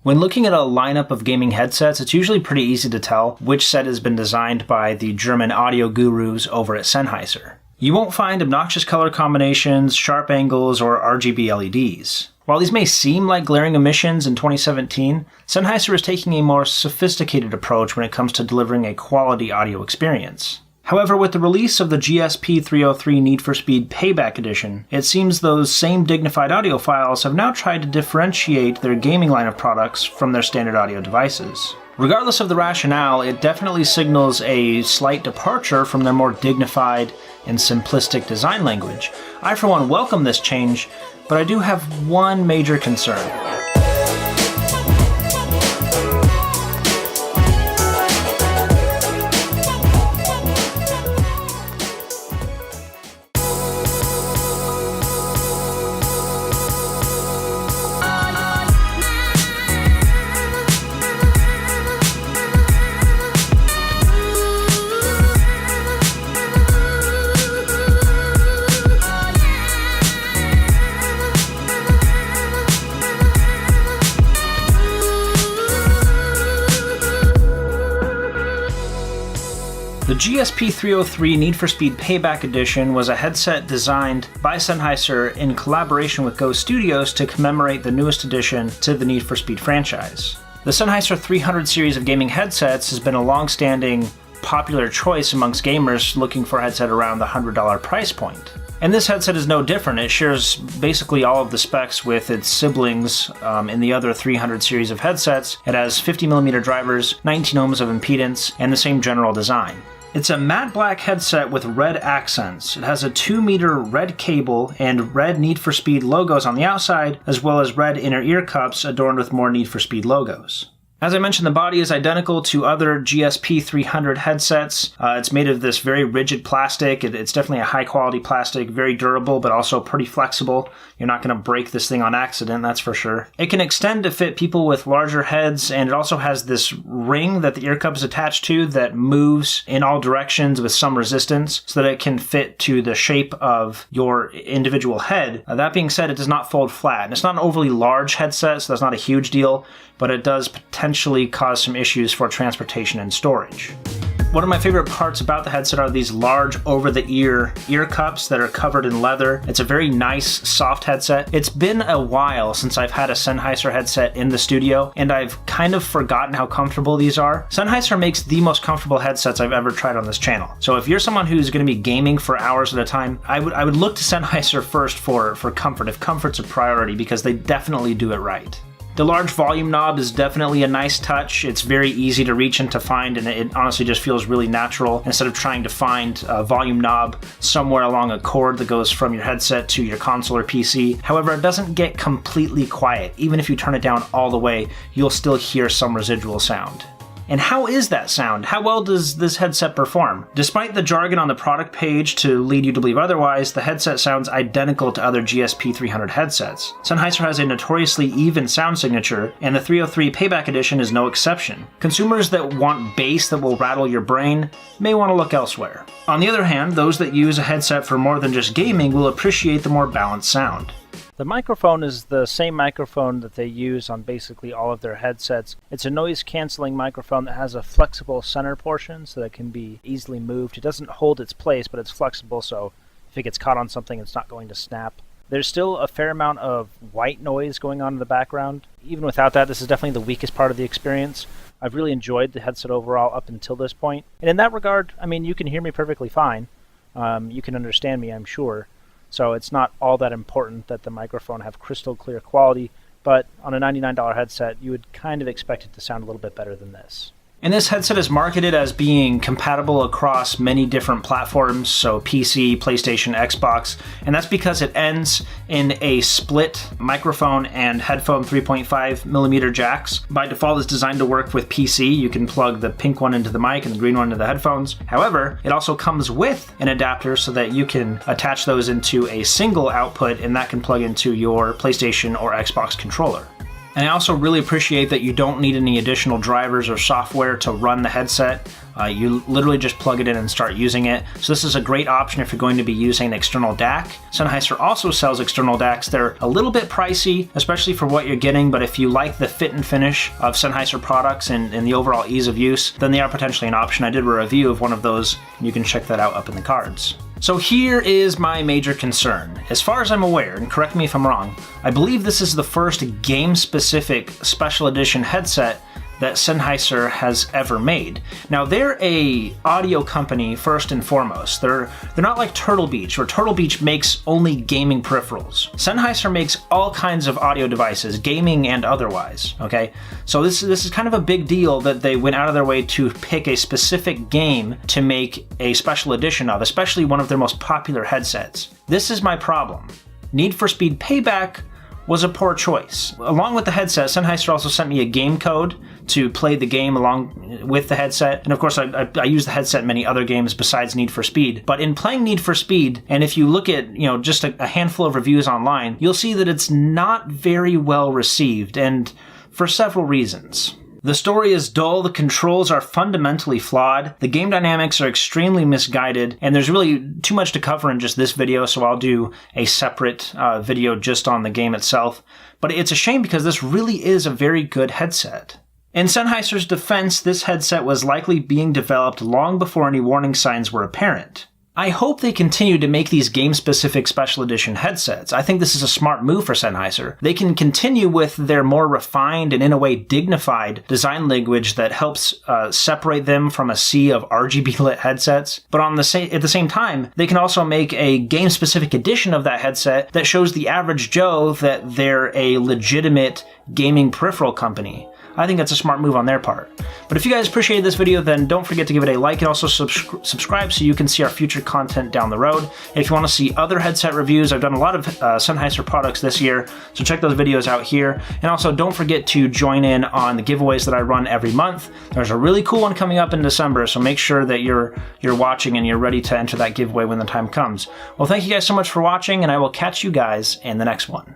When looking at a lineup of gaming headsets, it's usually pretty easy to tell which set has been designed by the German audio gurus over at Sennheiser. You won't find obnoxious color combinations, sharp angles, or RGB LEDs. While these may seem like glaring omissions in 2017, Sennheiser is taking a more sophisticated approach when it comes to delivering a quality audio experience. However, with the release of the GSP 303 Need for Speed Payback Edition, it seems those same dignified audiophiles have now tried to differentiate their gaming line of products from their standard audio devices. Regardless of the rationale, it definitely signals a slight departure from their more dignified and simplistic design language. I, for one, welcome this change, but I do have one major concern. The GSP 303 Need for Speed Payback Edition was a headset designed by Sennheiser in collaboration with Go Studios to commemorate the newest addition to the Need for Speed franchise. The Sennheiser 300 series of gaming headsets has been a long-standing popular choice amongst gamers looking for a headset around the $100 price point. And this headset is no different. It shares basically all of the specs with its siblings in the other 300 series of headsets. It has 50mm drivers, 19 ohms of impedance, and the same general design. It's a matte black headset with red accents. It has a 2-meter red cable and red Need for Speed logos on the outside, as well as red inner ear cups adorned with more Need for Speed logos. As I mentioned, the body is identical to other GSP 300 headsets. It's made of this very rigid plastic. It's definitely a high-quality plastic, very durable, but also pretty flexible. You're not going to break this thing on accident, that's for sure. It can extend to fit people with larger heads, and it also has this ring that the ear cup is attached to that moves in all directions with some resistance so that it can fit to the shape of your individual head. That being said, it does not fold flat. And it's not an overly large headset, so that's not a huge deal, but it does potentially cause some issues for transportation and storage. One of my favorite parts about the headset are these large over-the-ear ear cups that are covered in leather. It's a very nice, soft headset. It's been a while since I've had a Sennheiser headset in the studio, and I've kind of forgotten how comfortable these are. Sennheiser makes the most comfortable headsets I've ever tried on this channel. So if you're someone who's going to be gaming for hours at a time, I would look to Sennheiser first for comfort, if comfort's a priority, because they definitely do it right. The large volume knob is definitely a nice touch. It's very easy to reach and to find, and it honestly just feels really natural instead of trying to find a volume knob somewhere along a cord that goes from your headset to your console or PC. However, it doesn't get completely quiet. Even if you turn it down all the way, you'll still hear some residual sound. And how is that sound? How well does this headset perform? Despite the jargon on the product page to lead you to believe otherwise, the headset sounds identical to other GSP 300 headsets. Sennheiser has a notoriously even sound signature, and the 303 Payback Edition is no exception. Consumers that want bass that will rattle your brain may want to look elsewhere. On the other hand, those that use a headset for more than just gaming will appreciate the more balanced sound. The microphone is the same microphone that they use on basically all of their headsets. It's a noise-canceling microphone that has a flexible center portion so that it can be easily moved. It doesn't hold its place, but it's flexible, so if it gets caught on something, it's not going to snap. There's still a fair amount of white noise going on in the background. Even without that, this is definitely the weakest part of the experience. I've really enjoyed the headset overall up until this point. And in that regard, I mean, you can hear me perfectly fine. You can understand me, I'm sure. So it's not all that important that the microphone have crystal clear quality, but on a $99 headset, you would kind of expect it to sound a little bit better than this. And this headset is marketed as being compatible across many different platforms, so PC, PlayStation, Xbox, and that's because it ends in a split microphone and headphone 3.5mm jacks. By default, it's designed to work with PC. You can plug the pink one into the mic and the green one into the headphones. However, it also comes with an adapter so that you can attach those into a single output, and that can plug into your PlayStation or Xbox controller. And I also really appreciate that you don't need any additional drivers or software to run the headset. You literally just plug it in and start using it. So this is a great option if you're going to be using an external DAC. Sennheiser also sells external DACs. They're a little bit pricey, especially for what you're getting, but if you like the fit and finish of Sennheiser products and the overall ease of use, then they are potentially an option. I did a review of one of those, and you can check that out up in the cards. So here is my major concern. As far as I'm aware, and correct me if I'm wrong, I believe this is the first game-specific special edition headset that Sennheiser has ever made. Now they're a audio company first and foremost. They're not like Turtle Beach, where Turtle Beach makes only gaming peripherals. Sennheiser makes all kinds of audio devices, gaming and otherwise, okay? So this is kind of a big deal that they went out of their way to pick a specific game to make a special edition of, especially one of their most popular headsets. This is my problem. Need for Speed Payback was a poor choice. Along with the headset, Sennheiser also sent me a game code to play the game along with the headset. And of course, I use the headset in many other games besides Need for Speed. But in playing Need for Speed, and if you look at just a handful of reviews online, you'll see that it's not very well received, and for several reasons. The story is dull, the controls are fundamentally flawed, the game dynamics are extremely misguided, and there's really too much to cover in just this video, so I'll do a separate video just on the game itself. But it's a shame because this really is a very good headset. In Sennheiser's defense, this headset was likely being developed long before any warning signs were apparent. I hope they continue to make these game-specific special edition headsets. I think this is a smart move for Sennheiser. They can continue with their more refined and in a way dignified design language that helps separate them from a sea of RGB lit headsets. But at the same time, they can also make a game-specific edition of that headset that shows the average Joe that they're a legitimate gaming peripheral company. I think that's a smart move on their part. But if you guys appreciated this video, then don't forget to give it a like and also subscribe so you can see our future content down the road. And if you want to see other headset reviews, I've done a lot of Sennheiser products this year, so check those videos out here. And also don't forget to join in on the giveaways that I run every month. There's a really cool one coming up in December, so make sure that you're watching and you're ready to enter that giveaway when the time comes. Well, thank you guys so much for watching, and I will catch you guys in the next one.